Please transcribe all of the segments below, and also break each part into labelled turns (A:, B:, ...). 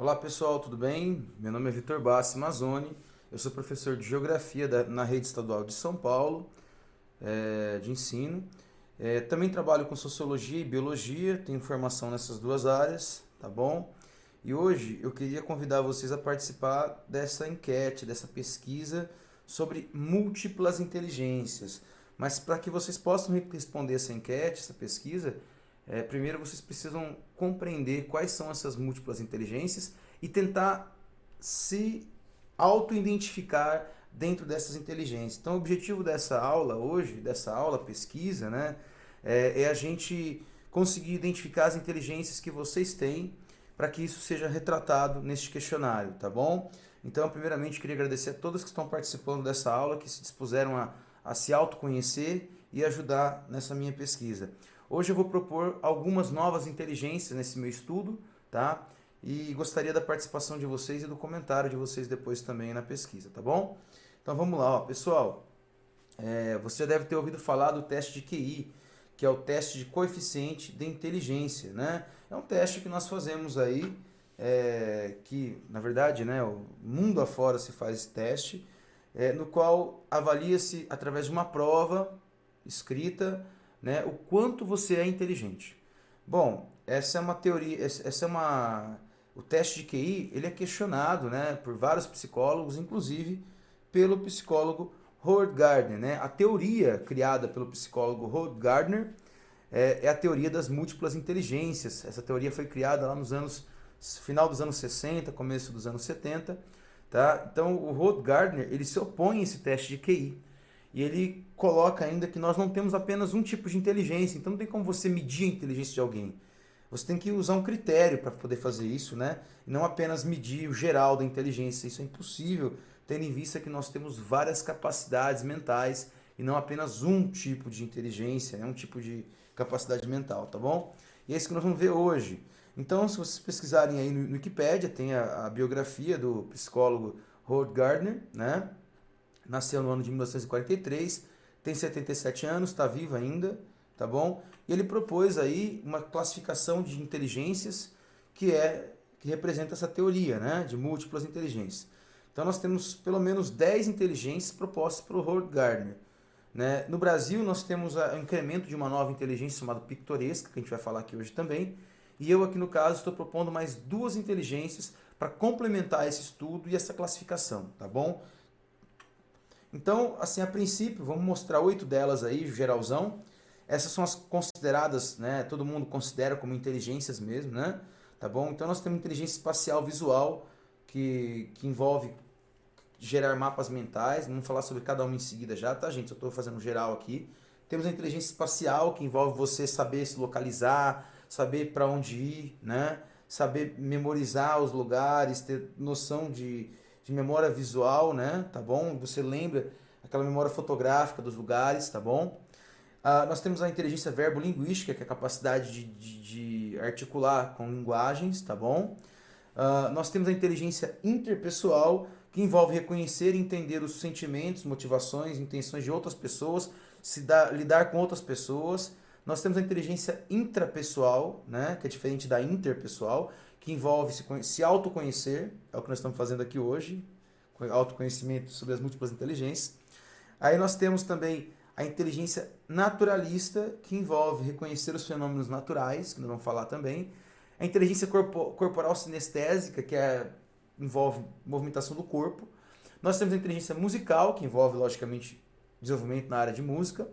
A: Olá pessoal, tudo bem? Meu nome é Vitor Bassi Mazzoni, eu sou professor de Geografia na Rede Estadual de São Paulo, de ensino. Também trabalho com Sociologia e Biologia, tenho formação nessas duas áreas, tá bom? E hoje eu queria convidar vocês a participar dessa enquete, dessa pesquisa sobre múltiplas inteligências. Mas para que vocês possam responder essa enquete, essa pesquisa, primeiro vocês precisam compreender quais são essas múltiplas inteligências e tentar se auto-identificar dentro dessas inteligências. Então, o objetivo dessa aula hoje, dessa aula pesquisa, né, é a gente conseguir identificar as inteligências que vocês têm para que isso seja retratado neste questionário, tá bom? Então, primeiramente, queria agradecer a todos que estão participando dessa aula, que se dispuseram a se autoconhecer e ajudar nessa minha pesquisa. Hoje eu vou propor algumas novas inteligências nesse meu estudo, tá? E gostaria da participação de vocês e do comentário de vocês depois também na pesquisa, tá bom? Então vamos lá, ó. Pessoal, você já deve ter ouvido falar do teste de QI, que é o teste de coeficiente de inteligência, né? É um teste que nós fazemos aí, que na verdade, né, o mundo afora se faz esse teste, no qual avalia-se através de uma prova escrita, né, o quanto você é inteligente. Bom, essa é uma teoria, essa é uma o teste de QI, ele é questionado, né, por vários psicólogos, inclusive pelo psicólogo Howard Gardner, né? A teoria criada pelo psicólogo Howard Gardner é a teoria das múltiplas inteligências. Essa teoria foi criada lá nos anos final dos anos 60, começo dos anos 70, tá? Então, o Howard Gardner, ele se opõe a esse teste de QI. E ele coloca ainda que nós não temos apenas um tipo de inteligência, então não tem como você medir a inteligência de alguém. Você tem que usar um critério para poder fazer isso, né? E não apenas medir o geral da inteligência. Isso é impossível, tendo em vista que nós temos várias capacidades mentais e não apenas um tipo de inteligência, né? Um tipo de capacidade mental, tá bom? E é isso que nós vamos ver hoje. Então, se vocês pesquisarem aí no Wikipedia, tem a biografia do psicólogo Howard Gardner, né? Nasceu no ano de 1943, tem 77 anos, está vivo ainda, tá bom? E ele propôs aí uma classificação de inteligências que representa essa teoria, né, de múltiplas inteligências. Então nós temos pelo menos 10 inteligências propostas pelo Howard Gardner, né? No Brasil nós temos o incremento de uma nova inteligência chamada pictoresca, que a gente vai falar aqui hoje também. E eu aqui no caso estou propondo mais duas inteligências para complementar esse estudo e essa classificação, tá bom? Então, assim, a princípio, vamos mostrar 8 delas aí, geralzão. Essas são as consideradas, né? Todo mundo considera como inteligências mesmo, né? Tá bom? Então nós temos inteligência espacial visual, que envolve gerar mapas mentais. Vamos falar sobre cada uma em seguida já, tá, gente? Eu estou fazendo geral aqui. Temos a inteligência espacial, que envolve você saber se localizar, saber para onde ir, né? Saber memorizar os lugares, ter noção de memória visual, né? Tá bom? Você lembra aquela memória fotográfica dos lugares, tá bom? Nós temos a inteligência verbo-linguística, que é a capacidade de articular com linguagens, tá bom? Nós temos a inteligência interpessoal, que envolve reconhecer e entender os sentimentos, motivações, intenções de outras pessoas, lidar com outras pessoas. Nós temos a inteligência intrapessoal, né, que é diferente da interpessoal, que envolve se autoconhecer, é o que nós estamos fazendo aqui hoje, autoconhecimento sobre as múltiplas inteligências. Aí nós temos também a inteligência naturalista, que envolve reconhecer os fenômenos naturais, que nós vamos falar também. A inteligência corporal sinestésica, envolve movimentação do corpo. Nós temos a inteligência musical, que envolve, logicamente, desenvolvimento na área de música.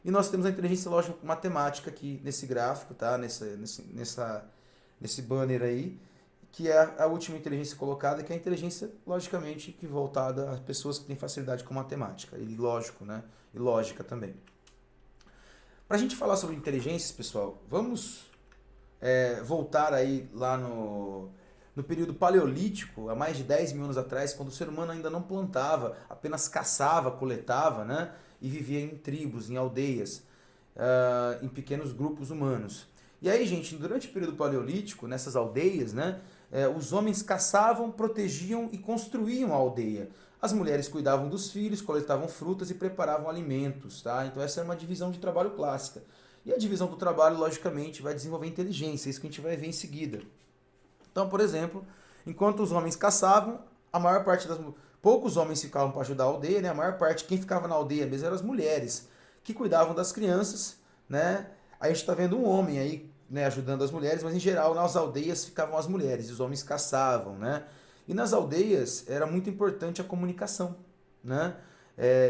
A: E nós temos a inteligência lógico-matemática aqui nesse gráfico, tá? Nesse banner aí, que é a última inteligência colocada, que é a inteligência, logicamente, que voltada a pessoas que têm facilidade com matemática, e lógico, né? E lógica também. Para a gente falar sobre inteligências, pessoal, vamos voltar aí lá no período paleolítico, há mais de 10 mil anos atrás, quando o ser humano ainda não plantava, apenas caçava, coletava, né? E vivia em tribos, em aldeias, em pequenos grupos humanos. E aí, gente, durante o período paleolítico, nessas aldeias, né, os homens caçavam, protegiam e construíam a aldeia. As mulheres cuidavam dos filhos, coletavam frutas e preparavam alimentos, tá? Então essa é uma divisão de trabalho clássica. E a divisão do trabalho, logicamente, vai desenvolver inteligência, isso que a gente vai ver em seguida. Então, por exemplo, Enquanto os homens caçavam, a maior parte das poucos homens ficavam para ajudar a aldeia, né? A maior parte, quem ficava na aldeia mesmo eram as mulheres, que cuidavam das crianças, né? Aí a gente está vendo um homem aí, né, ajudando as mulheres, mas em geral nas aldeias ficavam as mulheres, e os homens caçavam, né? E nas aldeias era muito importante a comunicação, né?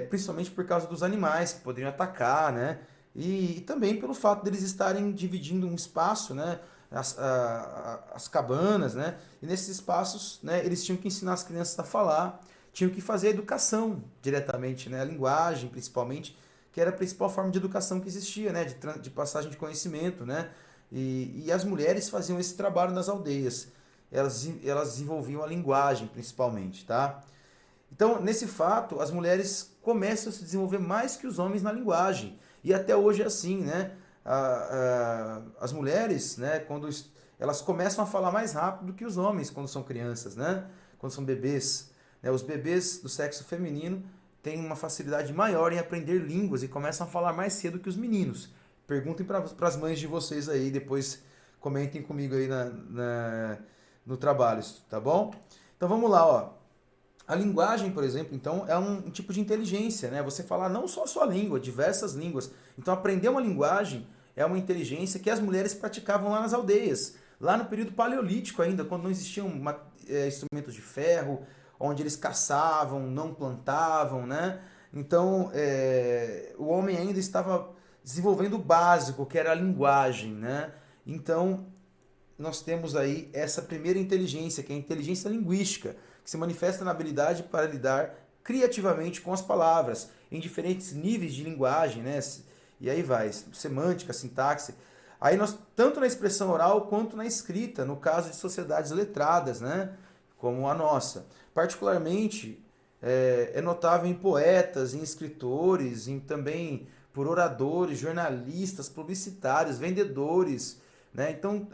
A: Principalmente por causa dos animais que poderiam atacar, né? E também pelo fato deles estarem dividindo um espaço, né? As cabanas, né? E nesses espaços, né, eles tinham que ensinar as crianças a falar, tinham que fazer a educação diretamente, né? A linguagem, principalmente, que era a principal forma de educação que existia, né? De passagem de conhecimento, né? E as mulheres faziam esse trabalho nas aldeias. Elas desenvolviam a linguagem, principalmente, tá? Então, nesse fato, as mulheres começam a se desenvolver mais que os homens na linguagem. E até hoje é assim, né? As mulheres, né, elas começam a falar mais rápido que os homens quando são crianças, né? Quando são bebês. Né? Os bebês do sexo feminino têm uma facilidade maior em aprender línguas e começam a falar mais cedo que os meninos. Perguntem para as mães de vocês aí, depois comentem comigo aí no trabalho, tá bom? Então vamos lá, ó. A linguagem, por exemplo, então, é um tipo de inteligência, né? Você falar não só a sua língua, diversas línguas. Então, aprender uma linguagem é uma inteligência que as mulheres praticavam lá nas aldeias. Lá no período paleolítico ainda, quando não existiam instrumentos de ferro, onde eles caçavam, não plantavam, né? Então, o homem ainda estava desenvolvendo o básico, que era a linguagem, né? Então, nós temos aí essa primeira inteligência, que é a inteligência linguística, que se manifesta na habilidade para lidar criativamente com as palavras, em diferentes níveis de linguagem, né? E aí vai, semântica, sintaxe. Aí nós, tanto na expressão oral quanto na escrita, no caso de sociedades letradas, né? Como a nossa. Particularmente, é notável em poetas, em escritores, também por oradores, jornalistas, publicitários, vendedores, né? Então,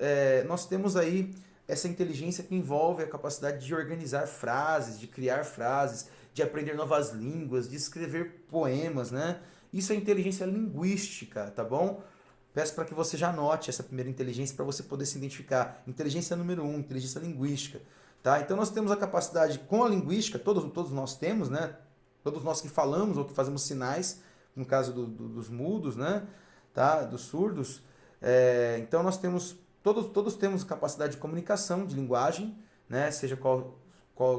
A: nós temos aí essa inteligência que envolve a capacidade de organizar frases, de criar frases, de aprender novas línguas, de escrever poemas, né? Isso é inteligência linguística, tá bom? Peço para que você já anote essa primeira inteligência para você poder se identificar. Inteligência número 1, inteligência linguística, tá? Então nós temos a capacidade com a linguística, todos nós temos, né? Todos nós que falamos ou que fazemos sinais, no caso dos mudos, né? Tá? Dos surdos. Então nós temos todos temos capacidade de comunicação, de linguagem, né? Seja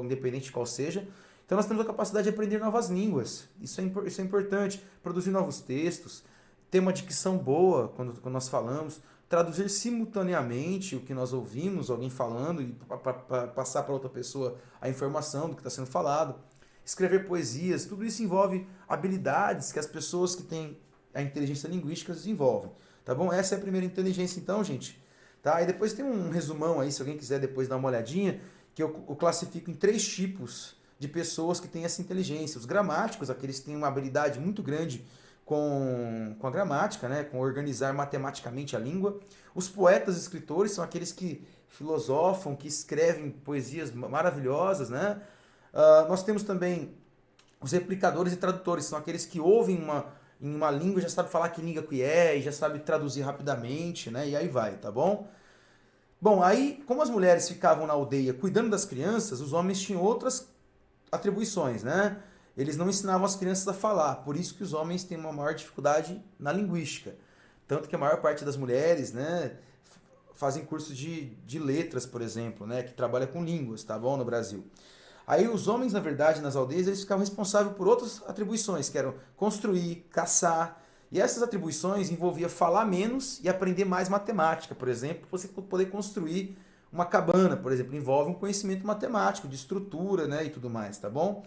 A: independente de qual seja. Então nós temos a capacidade de aprender novas línguas. Isso é importante. Produzir novos textos, ter uma dicção boa quando nós falamos, traduzir simultaneamente o que nós ouvimos, alguém falando, e passar para outra pessoa a informação do que está sendo falado. Escrever poesias, tudo isso envolve habilidades que as pessoas que têm a inteligência linguística desenvolvem. Tá bom? Essa é a primeira inteligência, então, gente. Tá? E depois tem um resumão aí, se alguém quiser depois dar uma olhadinha, que eu classifico em 3 tipos de pessoas que têm essa inteligência. Os gramáticos, aqueles que têm uma habilidade muito grande com a gramática, né? Com organizar matematicamente a língua. Os poetas e escritores são aqueles que filosofam, que escrevem poesias maravilhosas, né? Nós temos também os replicadores e tradutores, são aqueles que ouvem em uma língua, já sabe falar que língua que é, e já sabe traduzir rapidamente, né? E aí vai, tá bom? Bom, aí, como as mulheres ficavam na aldeia cuidando das crianças, os homens tinham outras atribuições, né? Eles não ensinavam as crianças a falar, por isso que os homens têm uma maior dificuldade na linguística. Tanto que a maior parte das mulheres, né, fazem cursos de letras, por exemplo, né, que trabalha com línguas, tá bom, no Brasil. Aí os homens, na verdade, nas aldeias, eles ficavam responsáveis por outras atribuições, que eram construir, caçar. E essas atribuições envolviam falar menos e aprender mais matemática. Por exemplo, você poder construir uma cabana, por exemplo, envolve um conhecimento matemático, de estrutura, né, e tudo mais, tá bom?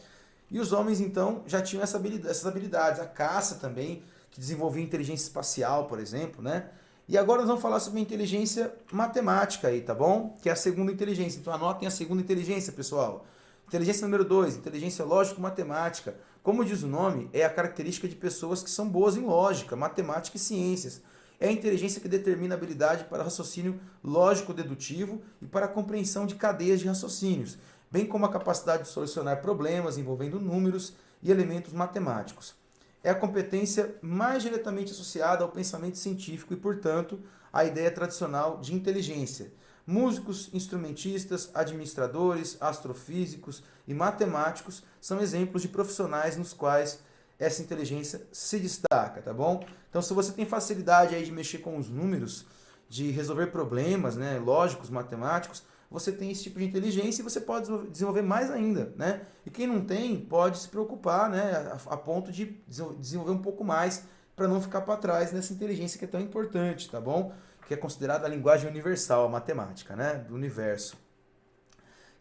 A: E os homens, então, já tinham essas habilidades. A caça também, que desenvolvia inteligência espacial, por exemplo, né? E agora nós vamos falar sobre a inteligência matemática aí, tá bom? Que é a segunda inteligência. Então anotem a segunda inteligência, pessoal. Inteligência número 2, inteligência lógico-matemática. Como diz o nome, é a característica de pessoas que são boas em lógica, matemática e ciências. É a inteligência que determina a habilidade para raciocínio lógico-dedutivo e para a compreensão de cadeias de raciocínios, bem como a capacidade de solucionar problemas envolvendo números e elementos matemáticos. É a competência mais diretamente associada ao pensamento científico e, portanto, à ideia tradicional de inteligência. Músicos, instrumentistas, administradores, astrofísicos e matemáticos são exemplos de profissionais nos quais essa inteligência se destaca, tá bom? Então, se você tem facilidade aí de mexer com os números, de resolver problemas, né, lógicos, matemáticos, você tem esse tipo de inteligência e você pode desenvolver mais ainda, né? E quem não tem pode se preocupar, né, a ponto de desenvolver um pouco mais para não ficar para trás nessa inteligência que é tão importante, tá bom? Que é considerada a linguagem universal, a matemática, né, do universo.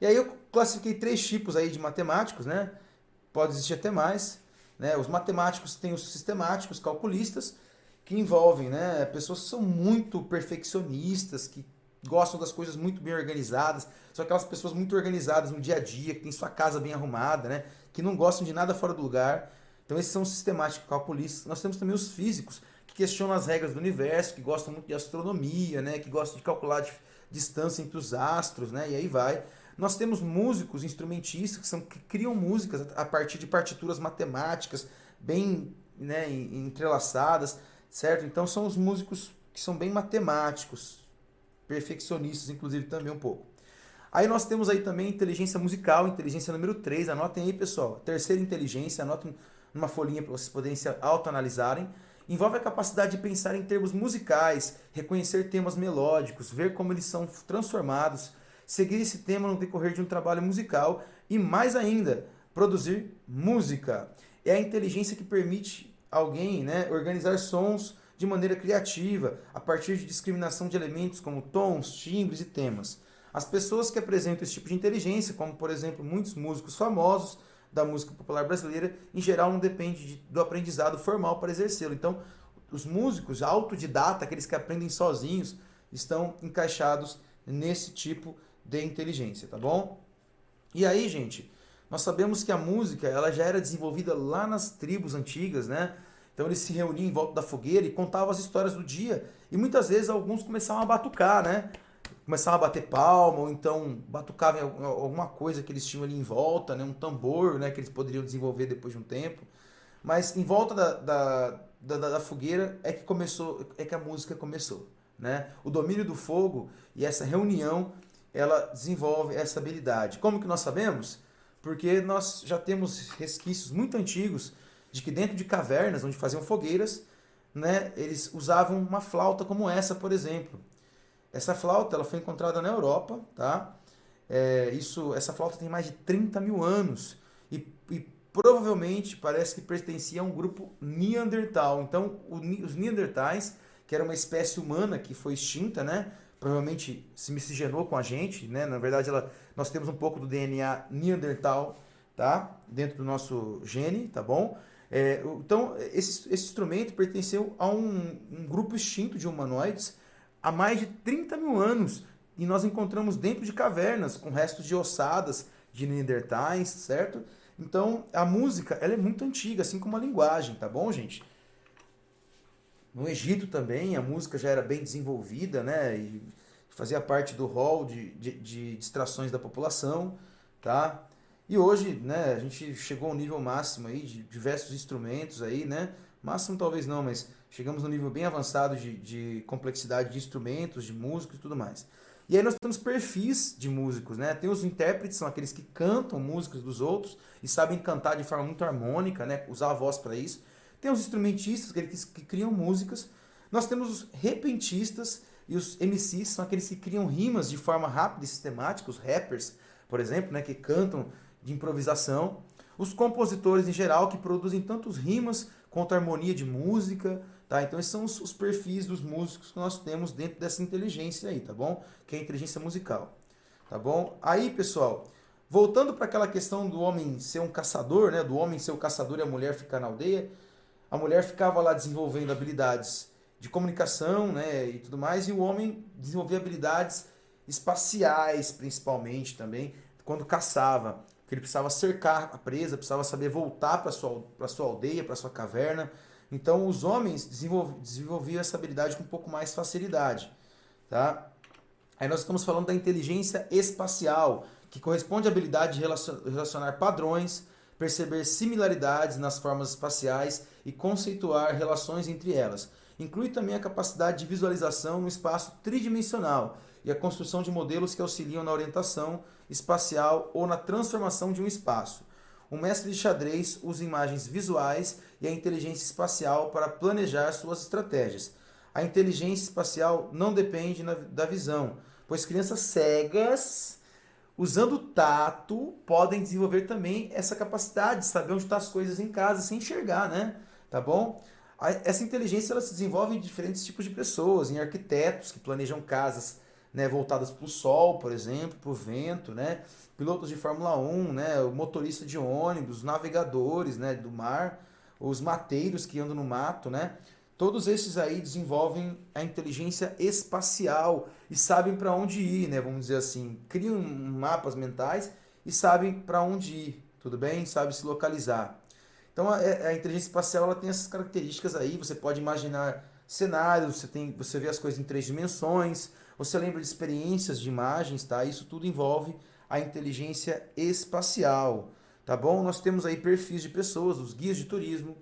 A: E aí eu classifiquei 3 tipos aí de matemáticos, né? Pode existir até mais, né? Os matemáticos têm os sistemáticos, calculistas, que envolvem, né, pessoas que são muito perfeccionistas, que gostam das coisas muito bem organizadas, são aquelas pessoas muito organizadas no dia a dia, que tem sua casa bem arrumada, né, que não gostam de nada fora do lugar. Então esses são os sistemáticos calculistas. Nós temos também os físicos, que questionam as regras do universo, que gostam muito de astronomia, né, que gostam de calcular a distância entre os astros, né, e aí vai. Nós temos músicos, instrumentistas, que criam músicas a partir de partituras matemáticas, bem, né, entrelaçadas, certo? Então são os músicos que são bem matemáticos, perfeccionistas, inclusive, também um pouco. Aí nós temos aí também inteligência musical, inteligência número 3, anotem aí, pessoal. Terceira inteligência, anotem numa folhinha para vocês poderem se autoanalisarem. Envolve a capacidade de pensar em termos musicais, reconhecer temas melódicos, ver como eles são transformados, seguir esse tema no decorrer de um trabalho musical e, mais ainda, produzir música. É a inteligência que permite alguém, né, organizar sons de maneira criativa, a partir de discriminação de elementos como tons, timbres e temas. As pessoas que apresentam esse tipo de inteligência, como por exemplo muitos músicos famosos da música popular brasileira, em geral não depende do aprendizado formal para exercê-lo. Então, os músicos autodidata, aqueles que aprendem sozinhos, estão encaixados nesse tipo de inteligência, tá bom? E aí, gente, nós sabemos que a música ela já era desenvolvida lá nas tribos antigas, né? Então eles se reuniam em volta da fogueira e contavam as histórias do dia. E muitas vezes alguns começavam a batucar, né? Começavam a bater palma, ou então batucavam em alguma coisa que eles tinham ali em volta, né? Um tambor, né? Que eles poderiam desenvolver depois de um tempo. Mas em volta da fogueira é que começou, é que a música começou, né? O domínio do fogo e essa reunião, ela desenvolve essa habilidade. Como que nós sabemos? Porque nós já temos resquícios muito antigos de que dentro de cavernas, onde faziam fogueiras, né, eles usavam uma flauta como essa, por exemplo. Essa flauta ela foi encontrada na Europa, tá? Essa flauta tem mais de 30 mil anos e provavelmente parece que pertencia a um grupo Neandertal. Então, os Neandertais, que era uma espécie humana que foi extinta, né? Provavelmente se miscigenou com a gente, né? Na verdade, nós temos um pouco do DNA Neandertal, tá? Dentro do nosso gene, tá bom? Então, esse instrumento pertenceu a um grupo extinto de humanoides há mais de 30 mil anos. E nós encontramos dentro de cavernas, com restos de ossadas de Neandertais, certo? Então, a música ela é muito antiga, assim como a linguagem, tá bom, gente? No Egito também, a música já era bem desenvolvida, né? E fazia parte do rol de distrações da população, tá? E hoje, né, a gente chegou ao nível máximo aí de diversos instrumentos aí, né? Máximo talvez não, mas chegamos no nível bem avançado de complexidade de instrumentos, de músicos e tudo mais. E aí nós temos perfis de músicos, né? Tem os intérpretes, são aqueles que cantam músicas dos outros e sabem cantar de forma muito harmônica, né? Usar a voz para isso. Tem os instrumentistas, aqueles que criam músicas. Nós temos os repentistas e os MCs, são aqueles que criam rimas de forma rápida e sistemática, os rappers, por exemplo, né? Que cantam de improvisação. Os compositores em geral, que produzem tanto rimas quanto harmonia de música, tá? Então esses são os perfis dos músicos que nós temos dentro dessa inteligência aí, tá bom? Que é a inteligência musical, tá bom? Aí, pessoal, voltando para aquela questão do homem ser um caçador, né? Do homem ser o caçador e a mulher ficar na aldeia, a mulher ficava lá desenvolvendo habilidades de comunicação, né? E tudo mais, e o homem desenvolvia habilidades espaciais, principalmente também, quando caçava. Que ele precisava cercar a presa, precisava saber voltar para sua aldeia, para sua caverna. Então, os homens desenvolviam essa habilidade com um pouco mais facilidade, tá? Aí nós estamos falando da inteligência espacial, que corresponde à habilidade de relacionar padrões, perceber similaridades nas formas espaciais e conceituar relações entre elas. Inclui também a capacidade de visualização no espaço tridimensional e a construção de modelos que auxiliam na orientação espacial ou na transformação de um espaço. Um mestre de xadrez usa imagens visuais e a inteligência espacial para planejar suas estratégias. A inteligência espacial não depende da visão, pois crianças cegas, usando o tato, podem desenvolver também essa capacidade de saber onde estão as coisas em casa sem enxergar, né? Tá bom? Essa inteligência ela se desenvolve em diferentes tipos de pessoas, em arquitetos que planejam casas, né, voltadas para o sol, por exemplo, para o vento, né? Pilotos de Fórmula 1, né? O motorista de ônibus, navegadores, né, do mar, os mateiros que andam no mato, né? Todos esses aí desenvolvem a inteligência espacial e sabem para onde ir, né? Vamos dizer assim, criam mapas mentais e sabem para onde ir, tudo bem? Sabem se localizar. Então a inteligência espacial ela tem essas características aí. Você pode imaginar cenários, você vê as coisas em 3 dimensões, você lembra de experiências de imagens, tá? Isso tudo envolve a inteligência espacial, tá bom? Nós temos aí perfis de pessoas, os guias de turismo,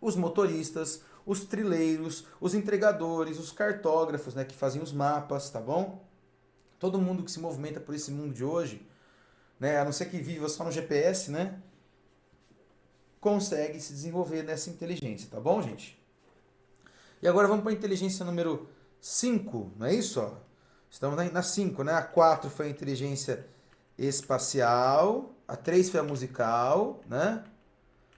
A: os motoristas, os trilheiros, os entregadores, os cartógrafos, né, que fazem os mapas, tá bom? Todo mundo que se movimenta por esse mundo de hoje, né, a não ser que viva só no GPS, né, consegue se desenvolver nessa inteligência, tá bom, gente? E agora vamos para a inteligência número 5, não é isso? Ó? Estamos na 5, né? A 4 foi a inteligência espacial, a 3 foi a musical, né?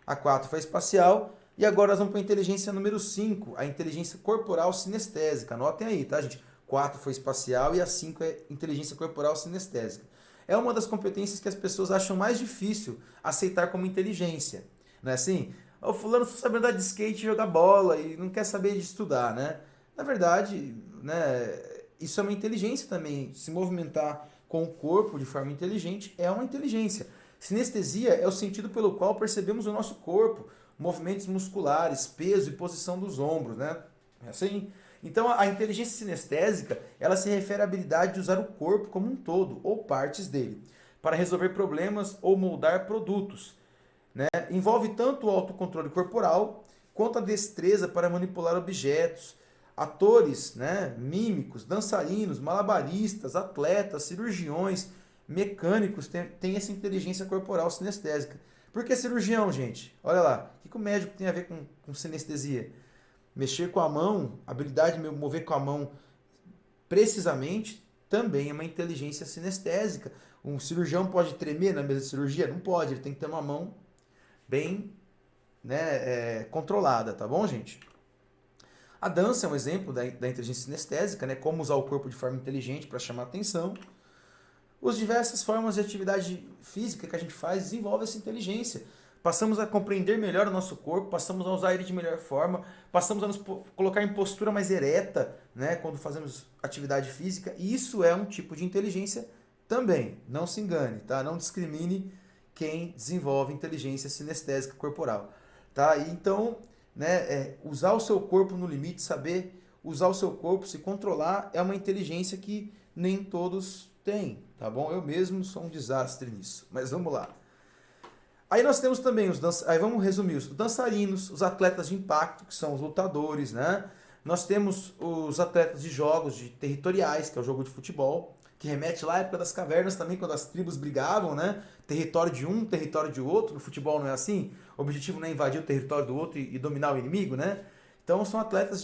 A: A 4 foi a espacial. E agora nós vamos para a inteligência número 5, a inteligência corporal sinestésica. Anotem aí, tá, gente? 4 foi espacial e a 5 é inteligência corporal sinestésica. É uma das competências que as pessoas acham mais difícil aceitar como inteligência. Não é assim? O fulano só sabe andar de skate e jogar bola e não quer saber de estudar, né? Na verdade, né, isso é uma inteligência também. Se movimentar com o corpo de forma inteligente é uma inteligência. Sinestesia é o sentido pelo qual percebemos o nosso corpo, movimentos musculares, peso e posição dos ombros, né? É assim? Então a inteligência sinestésica, ela se refere à habilidade de usar o corpo como um todo ou partes dele para resolver problemas ou moldar produtos, né? Envolve tanto o autocontrole corporal quanto a destreza para manipular objetos. Atores, né, mímicos, dançarinos, malabaristas, atletas, cirurgiões, mecânicos têm essa inteligência corporal sinestésica. Por que cirurgião, gente? Olha lá, o que o médico tem a ver com sinestesia? Mexer com a mão, habilidade de mover com a mão precisamente, também é uma inteligência sinestésica. Um cirurgião pode tremer na mesa de cirurgia? Não pode, ele tem que ter uma mão bem, né, controlada, tá bom, gente? A dança é um exemplo da inteligência sinestésica, né? Como usar o corpo de forma inteligente para chamar atenção. As diversas formas de atividade física que a gente faz desenvolvem essa inteligência. Passamos a compreender melhor o nosso corpo, passamos a usar ele de melhor forma, passamos a nos colocar em postura mais ereta, né, quando fazemos atividade física. E isso é um tipo de inteligência também. Não se engane, tá? Não discrimine quem desenvolve inteligência sinestésica corporal, tá? E então, né, usar o seu corpo no limite, saber usar o seu corpo, se controlar, é uma inteligência que nem todos têm, tá bom? Eu mesmo sou um desastre nisso, mas vamos lá. Aí nós temos também aí vamos resumir os dançarinos, os atletas de impacto, que são os lutadores, né? Nós temos os atletas de jogos territoriais, que é o jogo de futebol, que remete lá à época das cavernas também, quando as tribos brigavam, né? Território de um, território de outro. No futebol não é assim. O objetivo não é invadir o território do outro e dominar o inimigo, né? Então são atletas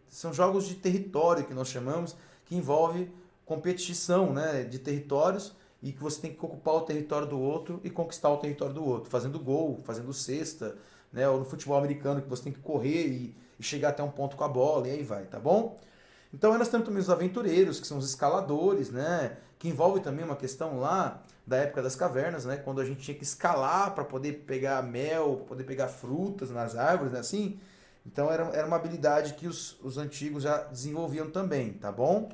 A: são jogos de território que nós chamamos, que envolve competição, né, de territórios e que você tem que ocupar o território do outro e conquistar o território do outro, fazendo gol, fazendo cesta, né? Ou no futebol americano que você tem que correr e chegar até um ponto com a bola e aí vai, tá bom? Então aí nós temos também os aventureiros, que são os escaladores, né? Que envolve também uma questão lá da época das cavernas, né? Quando a gente tinha que escalar para poder pegar mel, para poder pegar frutas nas árvores, né? Assim. Então era uma habilidade que os antigos já desenvolviam também, tá bom?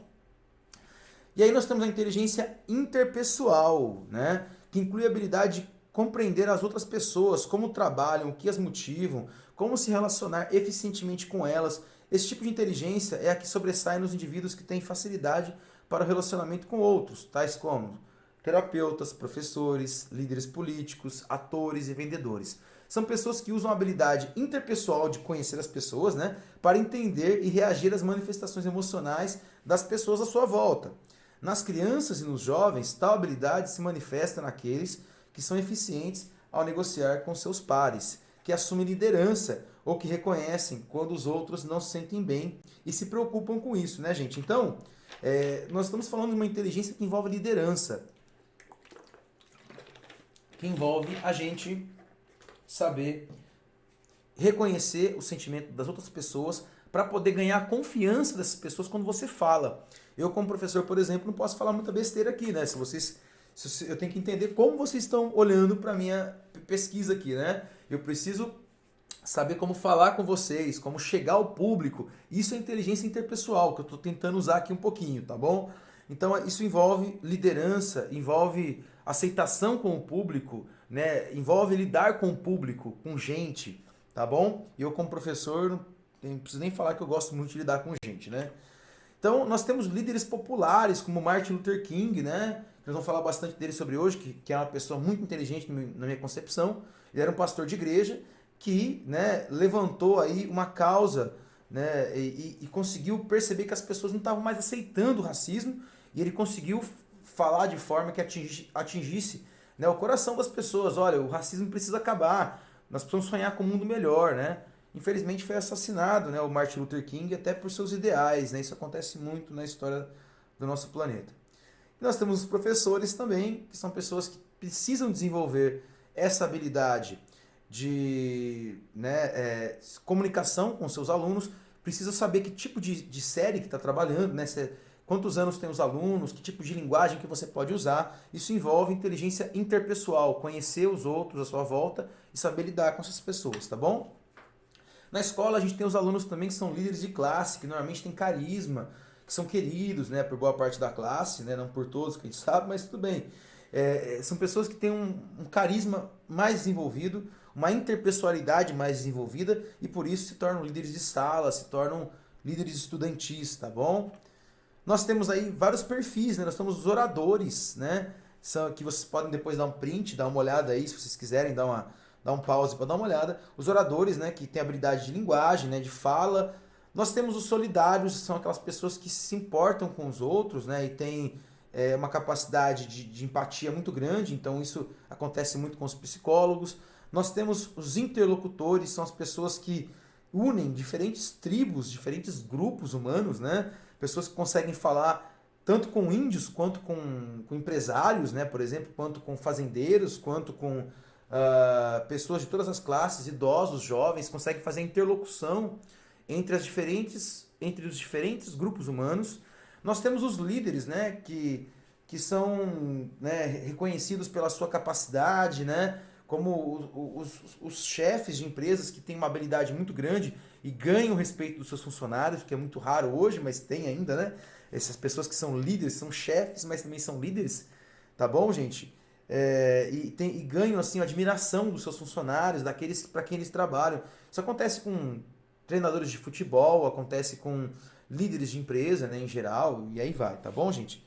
A: E aí nós temos a inteligência interpessoal, né? Que inclui a habilidade de compreender as outras pessoas, como trabalham, o que as motivam, como se relacionar eficientemente com elas. Esse tipo de inteligência é a que sobressai nos indivíduos que têm facilidade para o relacionamento com outros, tais como terapeutas, professores, líderes políticos, atores e vendedores. são pessoas que usam a habilidade interpessoal de conhecer as pessoas, né, para entender e reagir às manifestações emocionais das pessoas à sua volta. Nas crianças e nos jovens, tal habilidade se manifesta naqueles que são eficientes ao negociar com seus pares, que assumem liderança ou que reconhecem quando os outros não se sentem bem e se preocupam com isso, né, gente? Então, nós estamos falando de uma inteligência que envolve liderança, que envolve a gente saber reconhecer o sentimento das outras pessoas para poder ganhar a confiança dessas pessoas quando você fala. Eu, como professor, por exemplo, não posso falar muita besteira aqui, né? Eu tenho que entender como vocês estão olhando para a minha pesquisa aqui, né? Eu preciso saber como falar com vocês, como chegar ao público. Isso é inteligência interpessoal, que eu estou tentando usar aqui um pouquinho, tá bom? Então, isso envolve liderança, envolve aceitação com o público, né? Envolve lidar com o público, com gente, tá bom? E eu, como professor, não preciso nem falar que eu gosto muito de lidar com gente, né? Então, nós temos líderes populares, como Martin Luther King, né? Nós vamos falar bastante dele sobre hoje, que é uma pessoa muito inteligente na minha concepção. Ele era um pastor de igreja que, né, levantou aí uma causa, né, e conseguiu perceber que as pessoas não estavam mais aceitando o racismo, e ele conseguiu falar de forma que atingisse, né, o coração das pessoas. Olha, o racismo precisa acabar, nós precisamos sonhar com um mundo melhor, né? Infelizmente foi assassinado, né, o Martin Luther King, até por seus ideais, né? Isso acontece muito na história do nosso planeta. E nós temos os professores também, que são pessoas que precisam desenvolver essa habilidade de, né, comunicação com seus alunos, precisa saber que tipo de série que está trabalhando, né? Quantos anos tem os alunos, que tipo de linguagem que você pode usar. Isso envolve inteligência interpessoal, conhecer os outros à sua volta e saber lidar com essas pessoas, tá bom? Na escola a gente tem os alunos também que são líderes de classe, que normalmente têm carisma, que são queridos, né, por boa parte da classe, né, não por todos, que a gente sabe, mas tudo bem. São pessoas que têm um carisma mais desenvolvido, uma interpessoalidade mais desenvolvida e por isso se tornam líderes de sala, se tornam líderes estudantis, tá bom? Nós temos aí vários perfis, né? Nós temos os oradores, né? Que vocês podem depois dar um print, dar uma olhada aí, se vocês quiserem dar um pause para dar uma olhada. Os oradores, né, que têm habilidade de linguagem, né, de fala. Nós temos os solidários, que são aquelas pessoas que se importam com os outros, né, e têm uma capacidade de empatia muito grande, então isso acontece muito com os psicólogos. Nós temos os interlocutores, são as pessoas que unem diferentes tribos, diferentes grupos humanos, né, pessoas que conseguem falar tanto com índios, quanto com empresários, né, por exemplo, quanto com fazendeiros, quanto com pessoas de todas as classes, idosos, jovens, conseguem fazer interlocução entre os diferentes grupos humanos. Nós temos os líderes, né, que são, né, reconhecidos pela sua capacidade, né, como os chefes de empresas que têm uma habilidade muito grande e ganham o respeito dos seus funcionários, que é muito raro hoje, mas tem ainda, né? Essas pessoas que são líderes, são chefes, mas também são líderes, tá bom, gente? E ganham assim a admiração dos seus funcionários, daqueles para quem eles trabalham. Isso acontece com treinadores de futebol, acontece com líderes de empresa, né, em geral, e aí vai, tá bom, gente?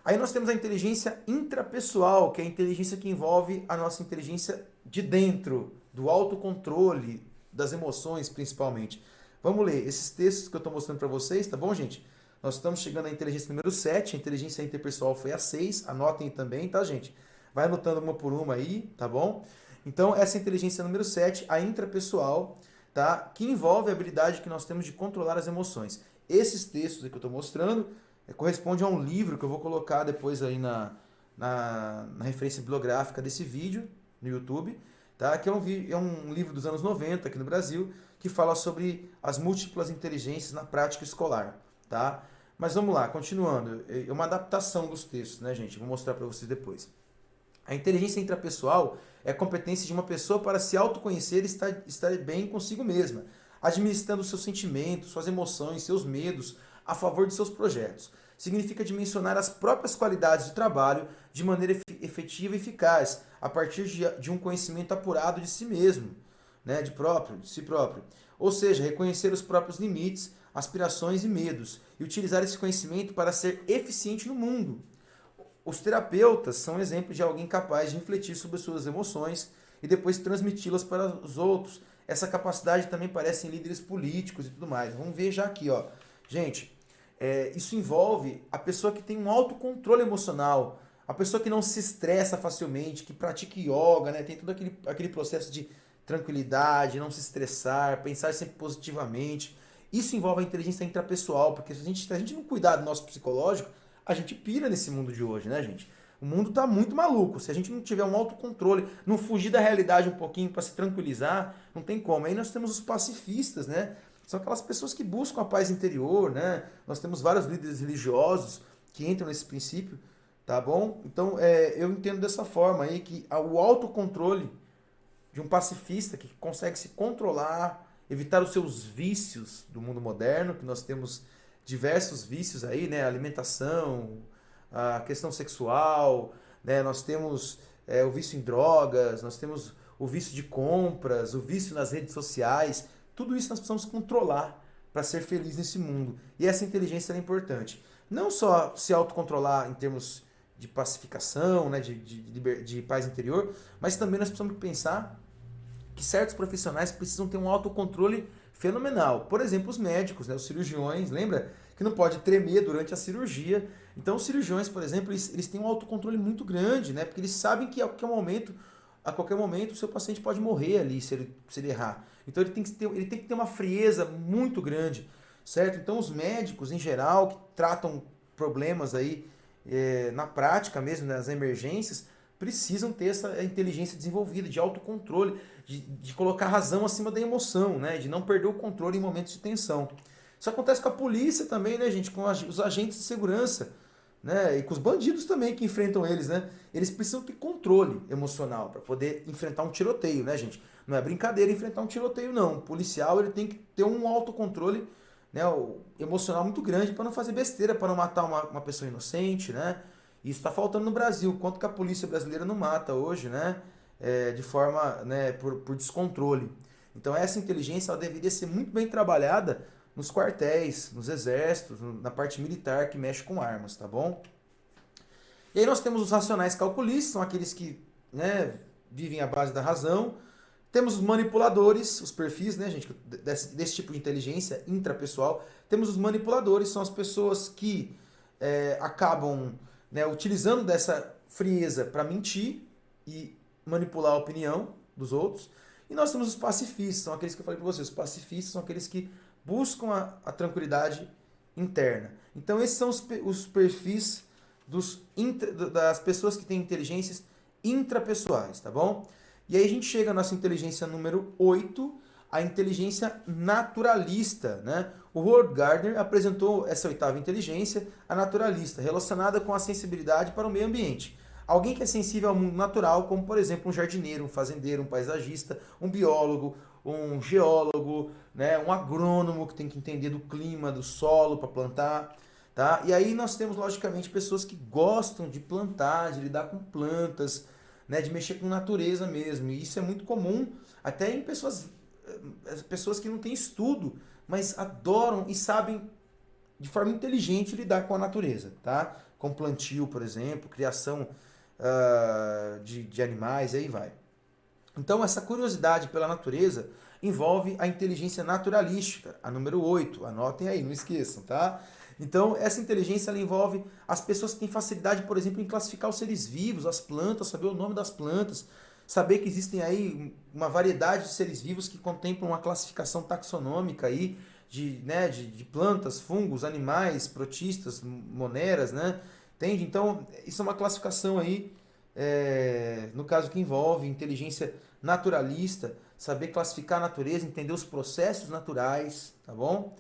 A: Aí nós temos a inteligência intrapessoal, que é a inteligência que envolve a nossa inteligência de dentro, do autocontrole, das emoções principalmente. Vamos ler esses textos que eu estou mostrando para vocês, tá bom, gente? Nós estamos chegando à inteligência número 7, a inteligência interpessoal foi a 6, anotem também, tá, gente? Vai anotando uma por uma aí, tá bom? Então, essa é a inteligência número 7, a intrapessoal, tá? Que envolve a habilidade que nós temos de controlar as emoções. Esses textos que eu estou mostrando correspondem a um livro que eu vou colocar depois aí na referência bibliográfica desse vídeo no YouTube, tá? Que é um livro dos anos 90 aqui no Brasil, que fala sobre as múltiplas inteligências na prática escolar, tá? Mas vamos lá, continuando. É uma adaptação dos textos, né, gente? Vou mostrar para vocês depois. A inteligência intrapessoal é a competência de uma pessoa para se autoconhecer e estar bem consigo mesma, administrando seus sentimentos, suas emoções, seus medos a favor de seus projetos. Significa dimensionar as próprias qualidades de trabalho de maneira efetiva e eficaz, a partir de um conhecimento apurado de si mesmo, né, de si próprio. Ou seja, reconhecer os próprios limites, aspirações e medos, e utilizar esse conhecimento para ser eficiente no mundo. Os terapeutas são exemplos de alguém capaz de refletir sobre suas emoções e depois transmiti-las para os outros. Essa capacidade também aparece em líderes políticos e tudo mais. Vamos ver já aqui, ó. Gente, isso envolve a pessoa que tem um autocontrole emocional, a pessoa que não se estressa facilmente, que pratica yoga, né? Tem todo aquele processo de tranquilidade, não se estressar, pensar sempre positivamente. Isso envolve a inteligência intrapessoal, porque se a gente não cuidar do nosso psicológico, a gente pira nesse mundo de hoje, né, gente? O mundo tá muito maluco. Se a gente não tiver um autocontrole, não fugir da realidade um pouquinho para se tranquilizar, não tem como. Aí nós temos os pacifistas, né? São aquelas pessoas que buscam a paz interior, né? Nós temos vários líderes religiosos que entram nesse princípio, tá bom? Então, eu entendo dessa forma aí que o autocontrole de um pacifista que consegue se controlar, evitar os seus vícios do mundo moderno, que nós temos diversos vícios aí, né? Alimentação, a questão sexual, né? Nós temos o vício em drogas, nós temos o vício de compras, o vício nas redes sociais. Tudo isso nós precisamos controlar para ser feliz nesse mundo. E essa inteligência é importante. Não só se autocontrolar em termos de pacificação, né? de paz interior, mas também nós precisamos pensar que certos profissionais precisam ter um autocontrole fenomenal. Por exemplo, os médicos, né, os cirurgiões, lembra? Que não pode tremer durante a cirurgia. Então, os cirurgiões, por exemplo, eles têm um autocontrole muito grande, né? Porque eles sabem que a qualquer momento o seu paciente pode morrer ali se ele errar. Então, ele tem que ter uma frieza muito grande, certo? Então, os médicos, em geral, que tratam problemas aí na prática mesmo, nas emergências, precisam ter essa inteligência desenvolvida, de autocontrole, de colocar a razão acima da emoção, né? De não perder o controle em momentos de tensão. Isso acontece com a polícia também, né, gente? Com os agentes de segurança, né? E com os bandidos também que enfrentam eles, né? Eles precisam ter controle emocional para poder enfrentar um tiroteio, né, gente? Não é brincadeira enfrentar um tiroteio, não. O policial ele tem que ter um autocontrole, né, emocional muito grande para não fazer besteira, para não matar uma pessoa inocente, né? Isso está faltando no Brasil. Quanto que a polícia brasileira não mata hoje, né? De forma, né, por descontrole. Então essa inteligência ela deveria ser muito bem trabalhada nos quartéis, nos exércitos, na parte militar que mexe com armas, tá bom? E aí nós temos os racionais calculistas, são aqueles que, né, vivem à base da razão. Temos os manipuladores, os perfis, né, gente, desse tipo de inteligência intrapessoal. Temos os manipuladores, são as pessoas que acabam, né, utilizando dessa frieza para mentir e manipular a opinião dos outros. E nós temos os pacifistas, são aqueles que eu falei para vocês. Os pacifistas são aqueles que buscam a tranquilidade interna. Então esses são os perfis das pessoas que têm inteligências intrapessoais, tá bom? E aí a gente chega à nossa inteligência número 8, a inteligência naturalista, né? O Howard Gardner apresentou essa oitava inteligência, a naturalista, relacionada com a sensibilidade para o meio ambiente. Alguém que é sensível ao mundo natural, como por exemplo um jardineiro, um fazendeiro, um paisagista, um biólogo, um geólogo, né, um agrônomo que tem que entender do clima, do solo para plantar, tá? E aí nós temos logicamente pessoas que gostam de plantar, de lidar com plantas, né, de mexer com natureza mesmo. E isso é muito comum até em pessoas que não têm estudo, mas adoram e sabem de forma inteligente lidar com a natureza, tá? Com plantio, por exemplo, criação de animais, aí vai. Então, essa curiosidade pela natureza envolve a inteligência naturalística, a número 8. Anotem aí, não esqueçam, tá? Então, essa inteligência ela envolve as pessoas que têm facilidade, por exemplo, em classificar os seres vivos, as plantas, saber o nome das plantas, saber que existem aí uma variedade de seres vivos que contemplam uma classificação taxonômica aí de plantas, fungos, animais, protistas, moneras, né? Entende? Então, isso é uma classificação aí, no caso que envolve inteligência naturalista, saber classificar a natureza, entender os processos naturais, tá bom?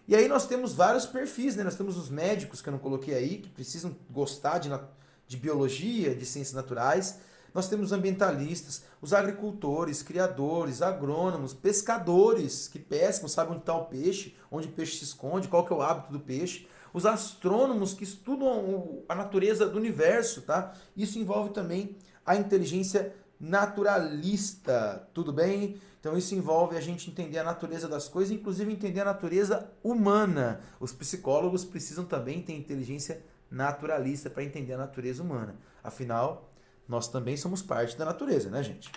A: E aí nós temos vários perfis, né? Nós temos os médicos, que eu não coloquei aí, que precisam gostar de biologia, de ciências naturais. Nós temos ambientalistas, os agricultores, criadores, agrônomos, pescadores que pescam, sabem onde está o peixe, onde o peixe se esconde, qual que é o hábito do peixe. Os astrônomos que estudam a natureza do universo, tá? Isso envolve também a inteligência naturalista, tudo bem? Então isso envolve a gente entender a natureza das coisas, inclusive entender a natureza humana. Os psicólogos precisam também ter inteligência naturalista para entender a natureza humana. Afinal, nós também somos parte da natureza, né, gente?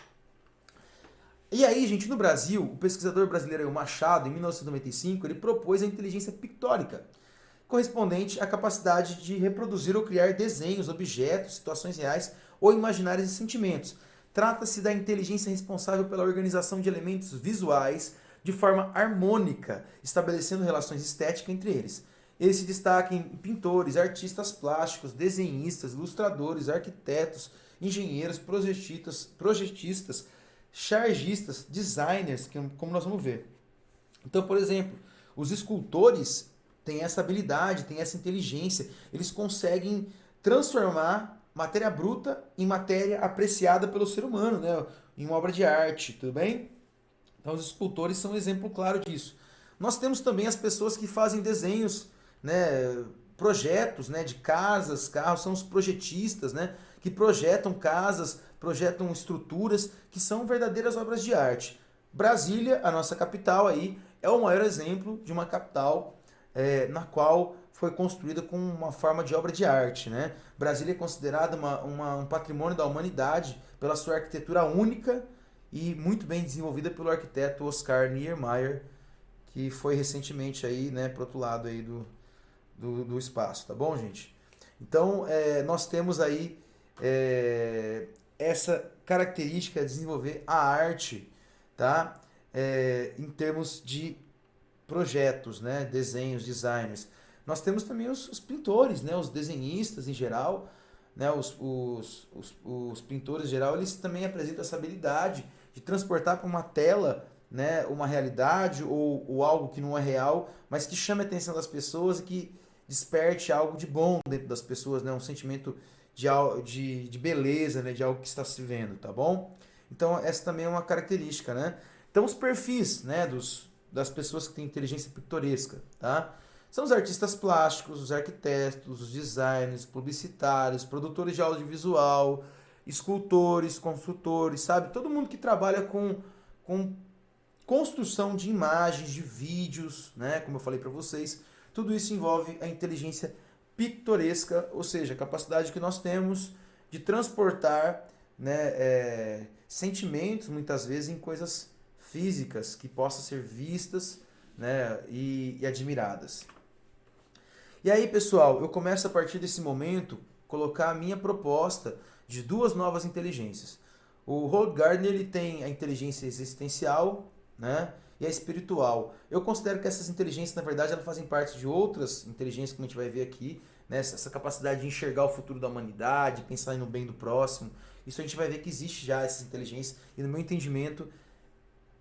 A: E aí, gente, no Brasil, o pesquisador brasileiro Machado, em 1995, ele propôs a inteligência pictórica, correspondente à capacidade de reproduzir ou criar desenhos, objetos, situações reais ou imaginárias e sentimentos. Trata-se da inteligência responsável pela organização de elementos visuais de forma harmônica, estabelecendo relações estéticas entre eles. Ele se destaca em pintores, artistas plásticos, desenhistas, ilustradores, arquitetos, engenheiros, projetistas, chargistas, designers, como nós vamos ver. Então, por exemplo, os escultores têm essa habilidade, têm essa inteligência, eles conseguem transformar matéria bruta em matéria apreciada pelo ser humano, né? Em uma obra de arte, tudo bem? Então, os escultores são um exemplo claro disso. Nós temos também as pessoas que fazem desenhos, né, projetos, né, de casas, carros, são os projetistas, né, que projetam casas, projetam estruturas que são verdadeiras obras de arte. Brasília, a nossa capital aí, é o maior exemplo de uma capital na qual foi construída com uma forma de obra de arte, né? Brasília é considerada um patrimônio da humanidade pela sua arquitetura única e muito bem desenvolvida pelo arquiteto Oscar Niemeyer, que foi recentemente aí, né, pro outro lado aí do espaço, tá bom, gente? Então, nós temos aí essa característica de desenvolver a arte, tá? Em termos de projetos, né? Desenhos, designers. Nós temos também os pintores, né? Os desenhistas em geral, né? Os pintores em geral, eles também apresentam essa habilidade de transportar para uma tela, né, uma realidade ou algo que não é real, mas que chame a atenção das pessoas e que desperte algo de bom dentro das pessoas, né? Um sentimento de beleza, né? De algo que está se vendo, tá bom? Então, essa também é uma característica, né? Então, os perfis, né, das pessoas que têm inteligência pitoresca, tá? São os artistas plásticos, os arquitetos, os designers, publicitários, produtores de audiovisual, escultores, construtores, sabe? Todo mundo que trabalha com construção de imagens, de vídeos, né? Como eu falei para vocês, tudo isso envolve a inteligência pictoresca, ou seja, a capacidade que nós temos de transportar, né, sentimentos, muitas vezes, em coisas físicas que possam ser vistas, né, e admiradas. E aí, pessoal, eu começo a partir desse momento colocar a minha proposta de duas novas inteligências. O Howard Gardner, ele tem a inteligência existencial, né, e a espiritual. Eu considero que essas inteligências, na verdade, elas fazem parte de outras inteligências que a gente vai ver aqui, né, essa capacidade de enxergar o futuro da humanidade, pensar no bem do próximo. Isso a gente vai ver que existe já essas inteligências, e no meu entendimento,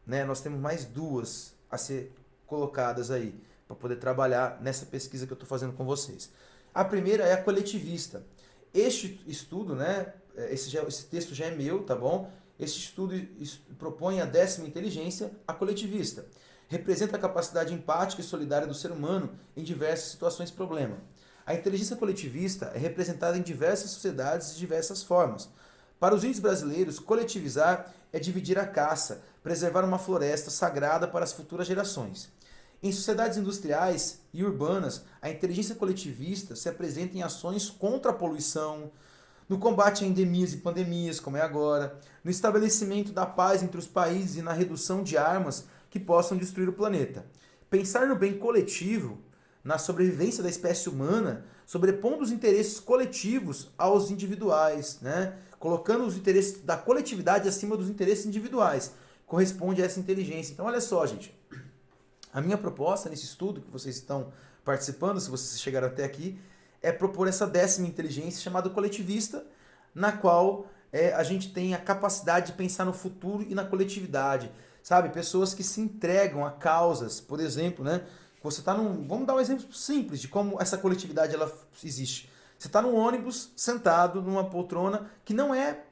A: né, nós temos mais duas a ser colocadas aí, para poder trabalhar nessa pesquisa que eu estou fazendo com vocês. A primeira é a coletivista. Este estudo, né, esse texto já é meu, tá bom? Este estudo propõe a 10ª inteligência, a coletivista. Representa a capacidade empática e solidária do ser humano em diversas situações de problema. A inteligência coletivista é representada em diversas sociedades de diversas formas. Para os índios brasileiros, coletivizar é dividir a caça, preservar uma floresta sagrada para as futuras gerações. Em sociedades industriais e urbanas, a inteligência coletivista se apresenta em ações contra a poluição, no combate a endemias e pandemias, como é agora, no estabelecimento da paz entre os países e na redução de armas que possam destruir o planeta. Pensar no bem coletivo, na sobrevivência da espécie humana, sobrepondo os interesses coletivos aos individuais, né? Colocando os interesses da coletividade acima dos interesses individuais, corresponde a essa inteligência. Então, olha só, gente, a minha proposta nesse estudo que vocês estão participando, se vocês chegaram até aqui, é propor essa 10ª inteligência chamada coletivista, na qual a gente tem a capacidade de pensar no futuro e na coletividade, sabe? Pessoas que se entregam a causas, por exemplo, né? Você está vamos dar um exemplo simples de como essa coletividade ela existe. Você está num ônibus sentado numa poltrona que não é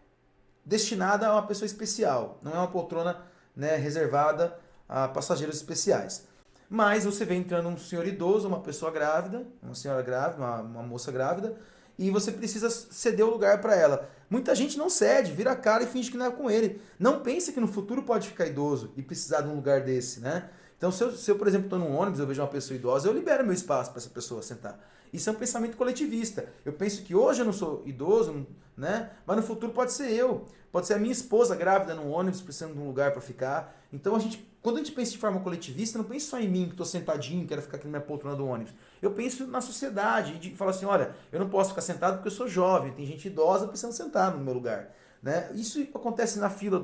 A: destinada a uma pessoa especial, não é uma poltrona, né, reservada a passageiros especiais. Mas você vê entrando um senhor idoso, uma pessoa grávida, uma senhora grávida, uma moça grávida, e você precisa ceder o lugar para ela. Muita gente não cede, vira a cara e finge que não é com ele. Não pense que no futuro pode ficar idoso e precisar de um lugar desse, né? Então, se eu por exemplo, estou num ônibus, eu vejo uma pessoa idosa, eu libero meu espaço para essa pessoa sentar. Isso é um pensamento coletivista. Eu penso que hoje eu não sou idoso, né? Mas no futuro pode ser eu. Pode ser a minha esposa grávida num ônibus, precisando de um lugar para ficar. Então, quando a gente pensa de forma coletivista, eu não penso só em mim, que estou sentadinho, quero ficar aqui na minha poltrona do ônibus. Eu penso na sociedade e falo assim, olha, eu não posso ficar sentado porque eu sou jovem, tem gente idosa precisando sentar no meu lugar. Né? Isso acontece na fila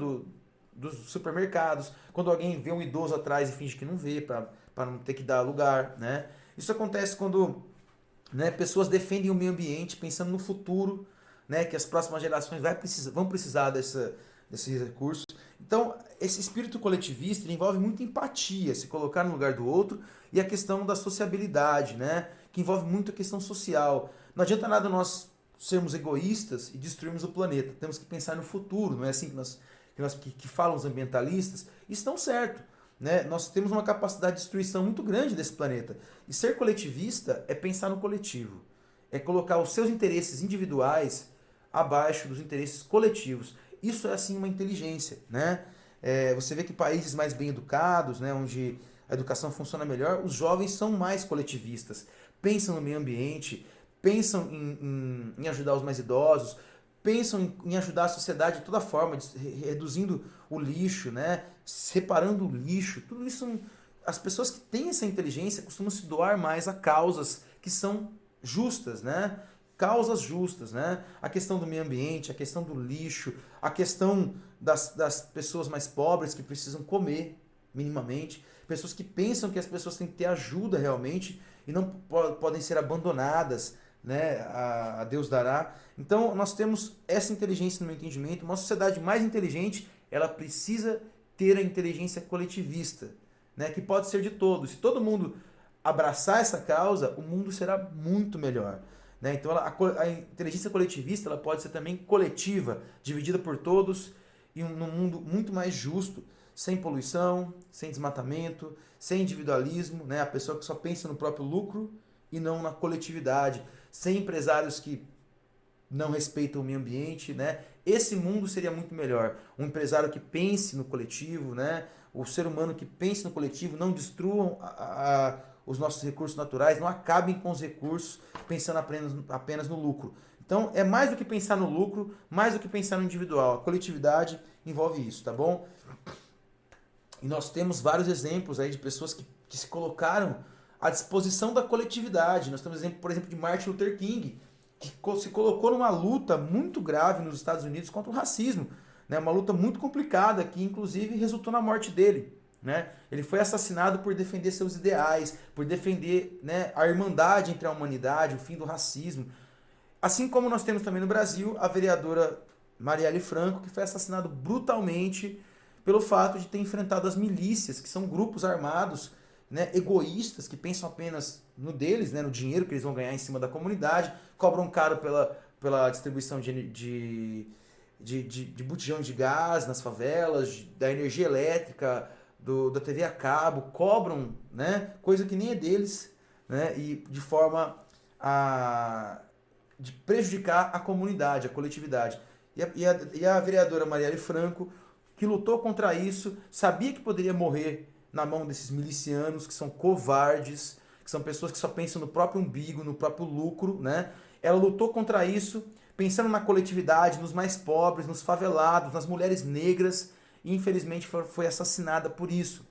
A: dos supermercados, quando alguém vê um idoso atrás e finge que não vê, para não ter que dar lugar. Né? Isso acontece quando, né, pessoas defendem o meio ambiente pensando no futuro, né, que as próximas gerações vão precisar desses recursos. Então, esse espírito coletivista ele envolve muita empatia, se colocar no lugar do outro, e a questão da sociabilidade, né, que envolve muito a questão social. Não adianta nada nós sermos egoístas e destruirmos o planeta. Temos que pensar no futuro, não é assim que falam os ambientalistas? Isso não é certo. Né? Nós temos uma capacidade de destruição muito grande desse planeta. E ser coletivista é pensar no coletivo. É colocar os seus interesses individuais abaixo dos interesses coletivos. Isso é, assim, uma inteligência. Né? Você vê que países mais bem educados, né, onde a educação funciona melhor, os jovens são mais coletivistas. Pensam no meio ambiente, pensam em ajudar os mais idosos, pensam em ajudar a sociedade de toda forma, reduzindo o lixo, né? Separando o lixo. Tudo isso, as pessoas que têm essa inteligência costumam se doar mais a causas que são justas, né? Causas justas, né? A questão do meio ambiente, a questão do lixo, a questão das pessoas mais pobres que precisam comer minimamente, pessoas que pensam que as pessoas têm que ter ajuda realmente e não podem ser abandonadas, né, a Deus dará. Então nós temos essa inteligência no meu entendimento. Uma sociedade mais inteligente, ela precisa ter a inteligência coletivista, né, que pode ser de todos. Se todo mundo abraçar essa causa, o mundo será muito melhor. Né? Então a inteligência coletivista ela pode ser também coletiva, dividida por todos, e num mundo muito mais justo, sem poluição, sem desmatamento, sem individualismo, né? A pessoa que só pensa no próprio lucro e não na coletividade, sem empresários que não respeitam o meio ambiente, né? Esse mundo seria muito melhor. Um empresário que pense no coletivo, né? O ser humano que pense no coletivo, não destruam os nossos recursos naturais, não acabem com os recursos pensando apenas no lucro. Então, é mais do que pensar no lucro, mais do que pensar no individual. A coletividade envolve isso, tá bom? E nós temos vários exemplos aí de pessoas que se colocaram à disposição da coletividade. Nós temos exemplo, por exemplo, de Martin Luther King, que se colocou numa luta muito grave nos Estados Unidos contra o racismo, né? Uma luta muito complicada que inclusive resultou na morte dele. Né? Ele foi assassinado por defender seus ideais, por defender, né, a irmandade entre a humanidade, o fim do racismo. Assim como nós temos também no Brasil a vereadora Marielle Franco, que foi assassinada brutalmente pelo fato de ter enfrentado as milícias, que são grupos armados, né, egoístas, que pensam apenas no deles, né, no dinheiro que eles vão ganhar em cima da comunidade, cobram caro pela distribuição de botijões de gás nas favelas, da energia elétrica, da TV a cabo, cobram, né, coisa que nem é deles, né, e de forma de prejudicar a comunidade, a coletividade. E a vereadora Marielle Franco, que lutou contra isso, sabia que poderia morrer na mão desses milicianos, que são covardes, que são pessoas que só pensam no próprio umbigo, no próprio lucro, né? Ela lutou contra isso, pensando na coletividade, nos mais pobres, nos favelados, nas mulheres negras, e infelizmente foi assassinada por isso.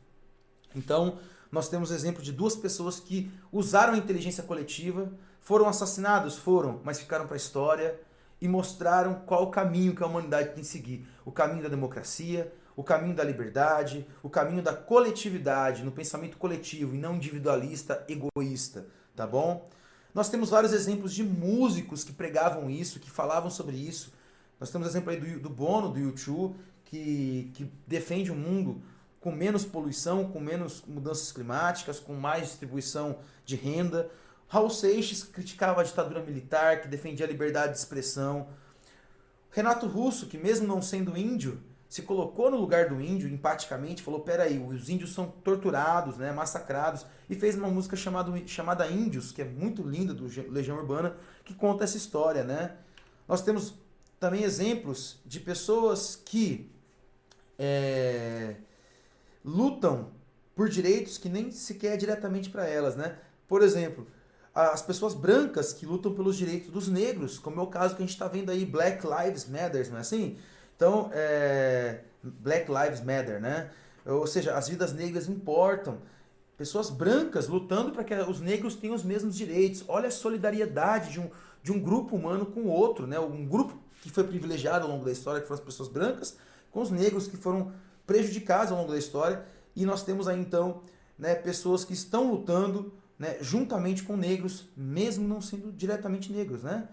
A: Então, nós temos exemplo de duas pessoas que usaram a inteligência coletiva, foram assassinados? Foram, mas ficaram para a história e mostraram qual o caminho que a humanidade tem que seguir. O caminho da democracia, o caminho da liberdade, o caminho da coletividade, no pensamento coletivo e não individualista, egoísta, tá bom? Nós temos vários exemplos de músicos que pregavam isso, que falavam sobre isso. Nós temos exemplo aí do Bono, do U2, que defende um mundo com menos poluição, com menos mudanças climáticas, com mais distribuição de renda. Raul Seixas criticava a ditadura militar, que defendia a liberdade de expressão. Renato Russo, que mesmo não sendo índio, se colocou no lugar do índio empaticamente, falou, peraí, os índios são torturados, né, massacrados, e fez uma música chamada Índios, que é muito linda, do Legião Urbana, que conta essa história, né? Nós temos também exemplos de pessoas que lutam por direitos que nem sequer é diretamente para elas, né? Por exemplo, as pessoas brancas que lutam pelos direitos dos negros, como é o caso que a gente está vendo aí, Black Lives Matter, não é assim? Então, Black Lives Matter, né? Ou seja, as vidas negras importam. Pessoas brancas lutando para que os negros tenham os mesmos direitos. Olha a solidariedade de um grupo humano com o outro, né? Um grupo que foi privilegiado ao longo da história, que foram as pessoas brancas, com os negros que foram prejudicados ao longo da história. E nós temos aí então, né, pessoas que estão lutando, né, juntamente com negros, mesmo não sendo diretamente negros, né?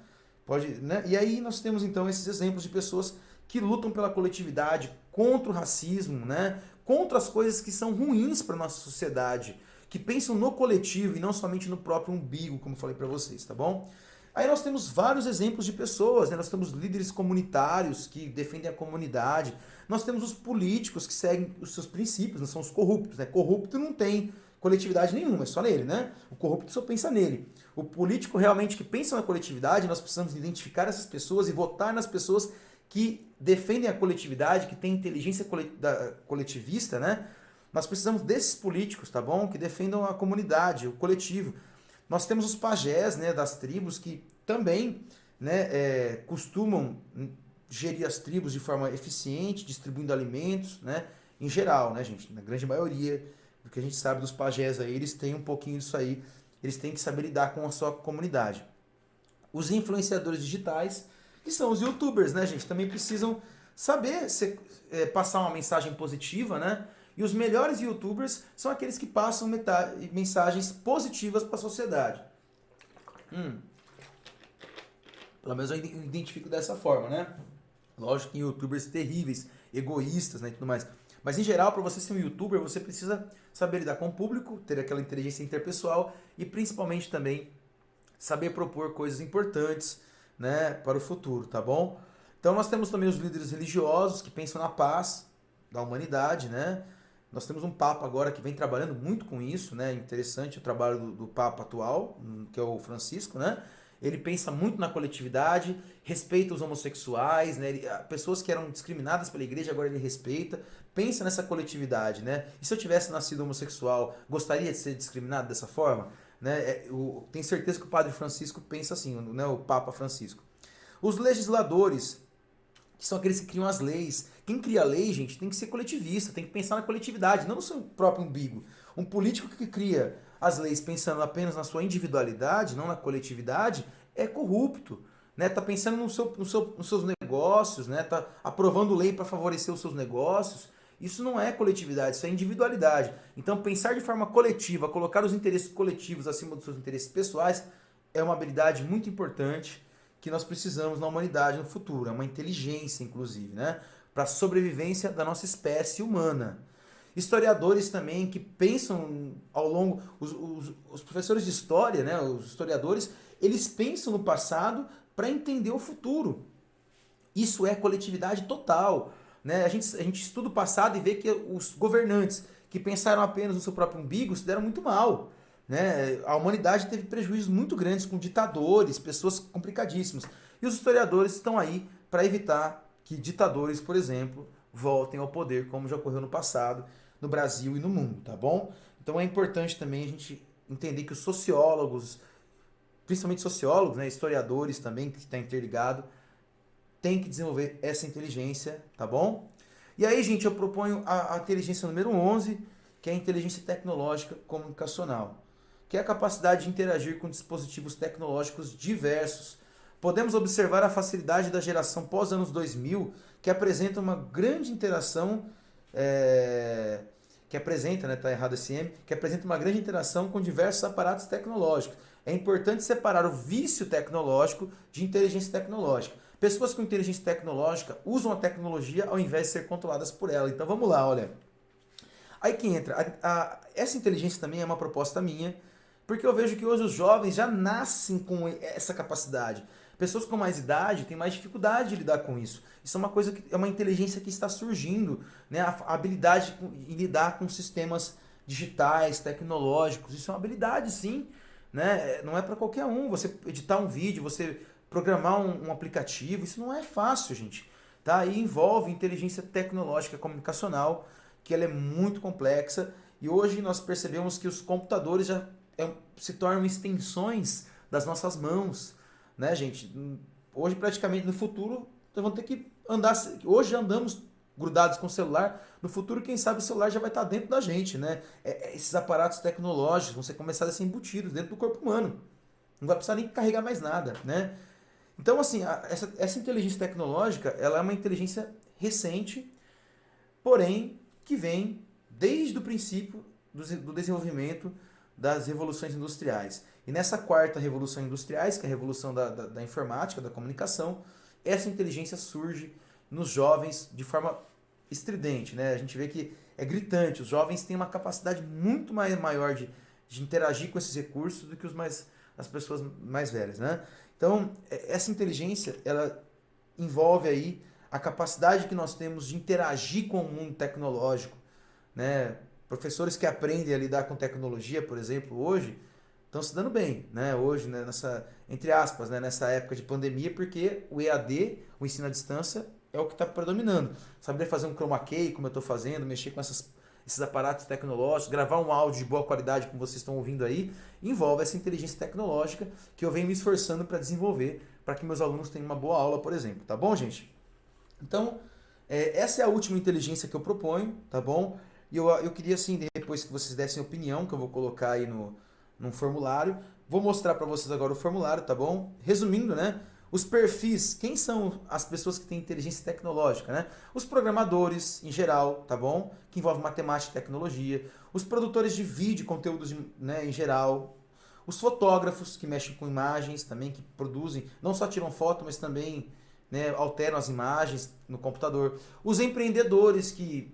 A: Pode, né? E aí nós temos então esses exemplos de pessoas que lutam pela coletividade, contra o racismo, né? Contra as coisas que são ruins para nossa sociedade, que pensam no coletivo e não somente no próprio umbigo, como falei para vocês, tá bom? Aí nós temos vários exemplos de pessoas, né? Nós temos líderes comunitários que defendem a comunidade, nós temos os políticos que seguem os seus princípios, não são os corruptos, né? Corrupto não tem coletividade nenhuma, é só nele, né? O corrupto só pensa nele. O político realmente que pensa na coletividade, nós precisamos identificar essas pessoas e votar nas pessoas que defendem a coletividade, que têm inteligência coletivista, né? Nós precisamos desses políticos, tá bom? Que defendam a comunidade, o coletivo. Nós temos os pajés, né, das tribos que também, né, costumam gerir as tribos de forma eficiente, distribuindo alimentos, né, em geral, né, gente? Na grande maioria do que a gente sabe dos pajés aí, eles têm um pouquinho disso aí, eles têm que saber lidar com a sua comunidade. Os influenciadores digitais, que são os youtubers, né, gente? Também precisam saber passar uma mensagem positiva, né? E os melhores youtubers são aqueles que passam mensagens positivas para a sociedade. Pelo menos eu identifico dessa forma, né? Lógico que tem youtubers terríveis, egoístas, né, e tudo mais. Mas em geral, para você ser um youtuber, você precisa saber lidar com o público, ter aquela inteligência interpessoal e principalmente também saber propor coisas importantes, né, para o futuro, tá bom? Então nós temos também os líderes religiosos que pensam na paz da humanidade, né? Nós temos um Papa agora que vem trabalhando muito com isso, né? Interessante o trabalho do Papa atual, que é o Francisco, né? Ele pensa muito na coletividade, respeita os homossexuais, né? Pessoas que eram discriminadas pela igreja, agora ele respeita, pensa nessa coletividade, né? E se eu tivesse nascido homossexual, gostaria de ser discriminado dessa forma? Né? Tenho certeza que o Padre Francisco pensa assim, né? O Papa Francisco. Os legisladores, que são aqueles que criam as leis. Quem cria a lei, gente, tem que ser coletivista, tem que pensar na coletividade, não no seu próprio umbigo. Um político que cria as leis pensando apenas na sua individualidade, não na coletividade, é corrupto. Né? Tá pensando nos seus negócios, né? Tá aprovando lei para favorecer os seus negócios. Isso não é coletividade, isso é individualidade. Então, pensar de forma coletiva, colocar os interesses coletivos acima dos seus interesses pessoais, é uma habilidade muito importante que nós precisamos na humanidade no futuro. É uma inteligência, inclusive, né? Para a sobrevivência da nossa espécie humana. Historiadores também que pensam ao longo... Os professores de história, né? Os historiadores, eles pensam no passado para entender o futuro. Isso é coletividade total. Né? A gente estuda o passado e vê que os governantes que pensaram apenas no seu próprio umbigo se deram muito mal. Né? A humanidade teve prejuízos muito grandes com ditadores, pessoas complicadíssimas. E os historiadores estão aí para evitar que ditadores, por exemplo, voltem ao poder, como já ocorreu no passado, no Brasil e no mundo, tá bom? Então é importante também a gente entender que os sociólogos, principalmente sociólogos, né, historiadores também, que está interligado, tem que desenvolver essa inteligência, tá bom? E aí, gente, eu proponho a inteligência número 11, que é a inteligência tecnológica comunicacional, que é a capacidade de interagir com dispositivos tecnológicos diversos. Podemos observar a facilidade da geração pós-anos 2000, que apresenta uma grande interação, que apresenta, né, tá errado esse M, que apresenta uma grande interação com diversos aparatos tecnológicos. É importante separar o vício tecnológico de inteligência tecnológica. Pessoas com inteligência tecnológica usam a tecnologia ao invés de ser controladas por ela. Então vamos lá, olha. Aí que entra. Essa inteligência também é uma proposta minha, porque eu vejo que hoje os jovens já nascem com essa capacidade. Pessoas com mais idade têm mais dificuldade de lidar com isso. Isso é uma coisa que é uma inteligência que está surgindo, né? A habilidade em lidar com sistemas digitais, tecnológicos. Isso é uma habilidade, sim, né? Não é para qualquer um. Você editar um vídeo, você programar um aplicativo, isso não é fácil, gente. Tá? E envolve inteligência tecnológica comunicacional, que ela é muito complexa E hoje nós percebemos que os computadores já se tornam extensões das nossas mãos, né, gente? Hoje, praticamente, no futuro, nós vamos ter que andar... Hoje andamos grudados com o celular, no futuro, quem sabe, o celular já vai estar dentro da gente, né? Esses aparatos tecnológicos vão ser começar a ser embutidos dentro do corpo humano. Não vai precisar nem carregar mais nada, né? Então, assim, essa inteligência tecnológica, ela é uma inteligência recente, porém, que vem desde o princípio do desenvolvimento das revoluções industriais. E nessa quarta revolução industriais, que é a revolução da informática, da comunicação, essa inteligência surge nos jovens de forma estridente, né? A gente vê que é gritante, os jovens têm uma capacidade muito maior de interagir com esses recursos do que as pessoas mais velhas, né? Então, essa inteligência, ela envolve aí a capacidade que nós temos de interagir com o mundo tecnológico, né? Professores que aprendem a lidar com tecnologia, por exemplo, hoje, estão se dando bem, né? Hoje, né, entre aspas, né, nessa época de pandemia, porque o EAD, o ensino à distância, é o que está predominando. Saber fazer um chroma key, como eu estou fazendo, mexer com esses aparatos tecnológicos, gravar um áudio de boa qualidade, como vocês estão ouvindo aí, envolve essa inteligência tecnológica que eu venho me esforçando para desenvolver, para que meus alunos tenham uma boa aula, por exemplo. Tá bom, gente? Então, essa é a última inteligência que eu proponho, tá bom? E eu queria, assim, depois que vocês dessem opinião, que eu vou colocar aí num formulário, vou mostrar para vocês agora o formulário, tá bom? Resumindo, né? Os perfis, quem são as pessoas que têm inteligência tecnológica, né? Os programadores, em geral, tá bom? Que envolve matemática e tecnologia. Os produtores de vídeo, conteúdos, né, em geral. Os fotógrafos, que mexem com imagens também, que produzem, não só tiram foto, mas também, né, alteram as imagens no computador. Os empreendedores, que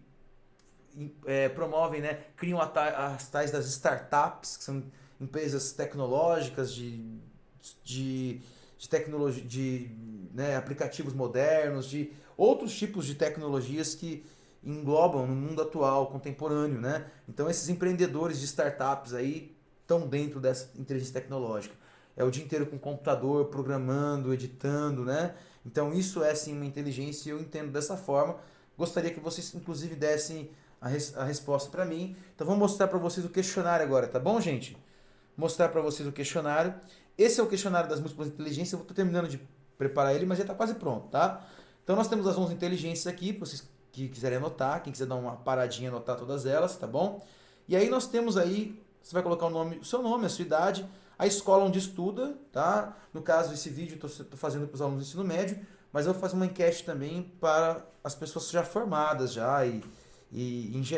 A: promovem, né, criam as tais das startups, que são empresas tecnológicas de tecnologia, né, aplicativos modernos, de outros tipos de tecnologias que englobam no mundo atual, contemporâneo, né? Então esses empreendedores de startups aí estão dentro dessa inteligência tecnológica. É o dia inteiro com computador, programando, editando, né? Então isso é sim uma inteligência e eu entendo dessa forma. Gostaria que vocês inclusive dessem a resposta para mim. Então vou mostrar para vocês o questionário agora, tá bom, gente? Mostrar para vocês o questionário. Esse é o questionário das múltiplas inteligências. Eu estou terminando de preparar ele, mas já está quase pronto, tá? Então nós temos as 11 inteligências aqui, para vocês que quiserem anotar, quem quiser dar uma paradinha e anotar todas elas, tá bom? E aí nós temos aí, você vai colocar o seu nome, a sua idade, a escola onde estuda, tá? No caso, esse vídeo eu estou fazendo para os alunos do ensino médio, mas eu vou fazer uma enquete também para as pessoas já formadas já e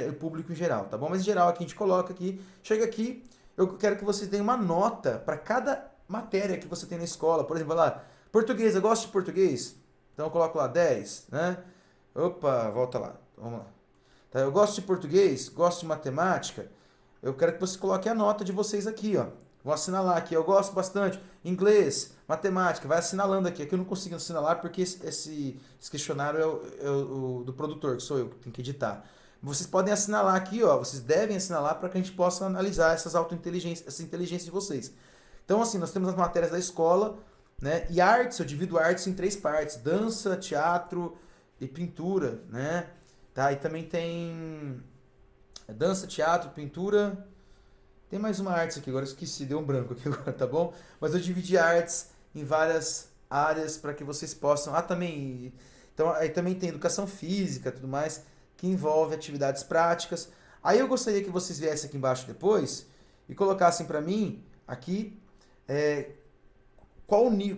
A: o público em geral, tá bom? Mas em geral aqui a gente coloca aqui, chega aqui, eu quero que vocês deem uma nota para cada matéria que você tem na escola. Por exemplo, lá, português, eu gosto de português, então eu coloco lá 10, né? Opa, volta lá, vamos lá. Tá, eu gosto de português, gosto de matemática, eu quero que você coloque a nota de vocês aqui, ó. Vou assinalar aqui, eu gosto bastante. Inglês, matemática, vai assinalando aqui. Aqui eu não consigo assinalar porque esse questionário é o do produtor, que sou eu que tenho que editar. Vocês podem assinalar aqui, ó. Vocês devem assinalar para que a gente possa analisar essas autointeligências, essa inteligência de vocês. Então, assim, nós temos as matérias da escola, né? E artes, eu divido artes em 3 partes: dança, teatro e pintura, né? Tá? E também tem dança, teatro, pintura. Tem mais uma arte aqui, agora eu esqueci, deu um branco aqui agora, tá bom? Mas eu dividi artes em várias áreas para que vocês possam... também... Então, aí também tem educação física, tudo mais, que envolve atividades práticas. Aí eu gostaria que vocês viessem aqui embaixo depois e colocassem para mim, aqui,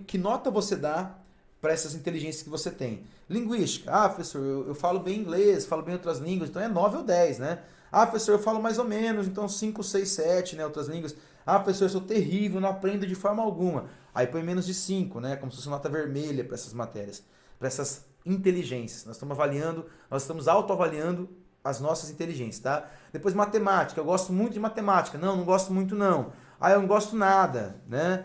A: que nota você dá para essas inteligências que você tem. Linguística. Professor, eu falo bem inglês, falo bem outras línguas, então é 9 ou 10, né? Professor, eu falo mais ou menos, então 5, 6, 7, né, outras línguas. Professor, eu sou terrível, não aprendo de forma alguma. Aí põe menos de 5, né, como se fosse nota vermelha para essas matérias, para essas inteligências. Nós estamos avaliando, nós estamos autoavaliando as nossas inteligências, tá? Depois matemática, eu gosto muito de matemática. Não gosto muito não. Eu não gosto nada, né?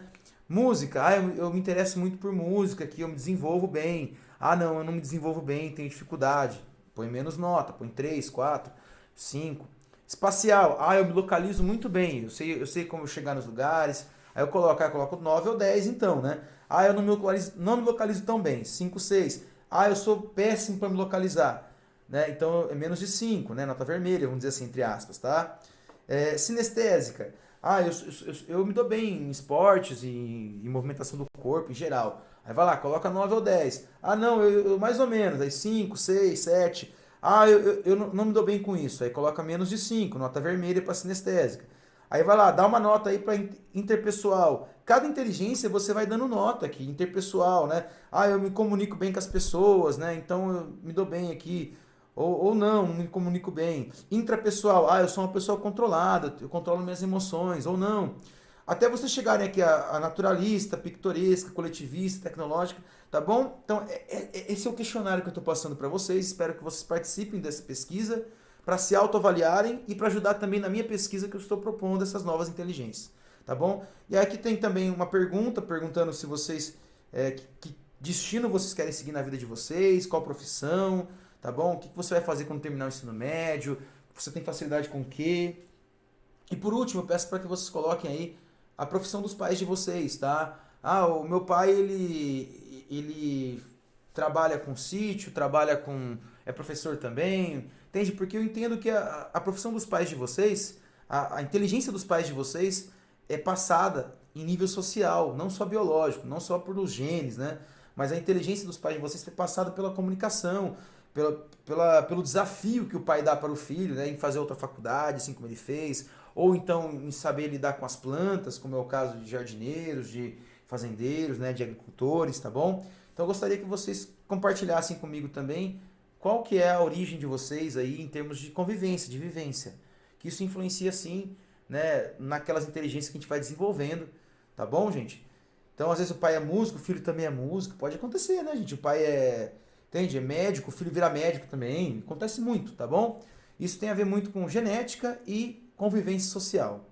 A: Música, eu me interesso muito por música, aqui eu me desenvolvo bem. Não, eu não me desenvolvo bem, tenho dificuldade. Põe menos nota, põe 3, 4... 5. Espacial. Eu me localizo muito bem. Eu sei como chegar nos lugares. Aí eu coloco 9 ou 10 então, né? Eu não me localizo tão bem. 5, 6. Eu sou péssimo para me localizar. Né? Então é menos de 5, né? Nota vermelha, vamos dizer assim, entre aspas, tá? Sinestésica. Eu me dou bem em esportes e em movimentação do corpo em geral. Aí vai lá, coloca 9 ou 10. Ah, não, eu mais ou menos. Aí 5, 6, 7. Ah, eu não me dou bem com isso. Aí coloca menos de 5, nota vermelha para sinestésica. Aí vai lá, dá uma nota aí para interpessoal. Cada inteligência você vai dando nota aqui, interpessoal, né? Ah, eu me comunico bem com as pessoas, né? Então eu me dou bem aqui. Ou não me comunico bem. Intrapessoal, eu sou uma pessoa controlada, eu controlo minhas emoções, ou não. Até vocês chegarem aqui a naturalista, pitoresca, coletivista, tecnológica, tá bom? Então, esse é o questionário que eu estou passando para vocês. Espero que vocês participem dessa pesquisa para se autoavaliarem e para ajudar também na minha pesquisa que eu estou propondo essas novas inteligências, tá bom? E aqui tem também uma pergunta, perguntando se vocês, que destino vocês querem seguir na vida de vocês, qual profissão, tá bom? O que você vai fazer quando terminar o ensino médio, você tem facilidade com o quê? E por último, eu peço para que vocês coloquem aí a profissão dos pais de vocês, tá? Ah, o meu pai, ele trabalha com sítio, trabalha com... é professor também, entende? Porque eu entendo que a profissão dos pais de vocês, a inteligência dos pais de vocês é passada em nível social, não só biológico, não só pelos genes, né? Mas a inteligência dos pais de vocês é passada pela comunicação, pelo desafio que o pai dá para o filho, né, em fazer outra faculdade, assim como ele fez, ou então em saber lidar com as plantas, como é o caso de jardineiros, de fazendeiros, né, de agricultores, tá bom? Então eu gostaria que vocês compartilhassem comigo também qual que é a origem de vocês aí em termos de convivência, de vivência. Que isso influencia sim, né, naquelas inteligências que a gente vai desenvolvendo, tá bom, gente? Então às vezes o pai é músico, o filho também é músico, pode acontecer, né, gente? O pai entende? É médico, o filho vira médico também, acontece muito, tá bom? Isso tem a ver muito com genética e convivência social,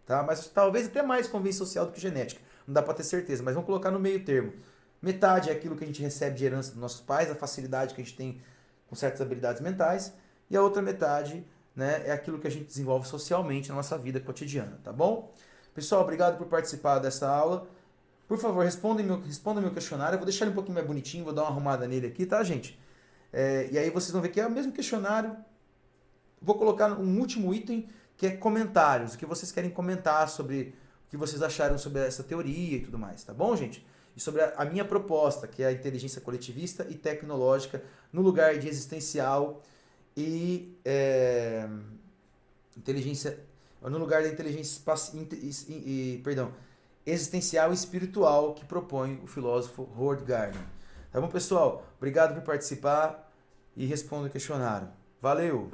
A: tá? Mas talvez até mais convivência social do que genética, não dá para ter certeza, mas vamos colocar no meio termo. Metade é aquilo que a gente recebe de herança dos nossos pais, a facilidade que a gente tem com certas habilidades mentais, e a outra metade, né, é aquilo que a gente desenvolve socialmente na nossa vida cotidiana, tá bom? Pessoal, obrigado por participar dessa aula. Por favor, responda meu questionário. Eu vou deixar ele um pouquinho mais bonitinho, vou dar uma arrumada nele aqui, tá, gente? E aí vocês vão ver que é o mesmo questionário. Vou colocar um último item, que é comentários. O que vocês querem comentar sobre o que vocês acharam sobre essa teoria e tudo mais, tá bom, gente? E sobre a minha proposta, que é a inteligência coletivista e tecnológica no lugar de existencial e inteligência... No lugar da inteligência existencial e espiritual que propõe o filósofo Howard Gardner. Tá bom, pessoal? Obrigado por participar e responda o questionário. Valeu!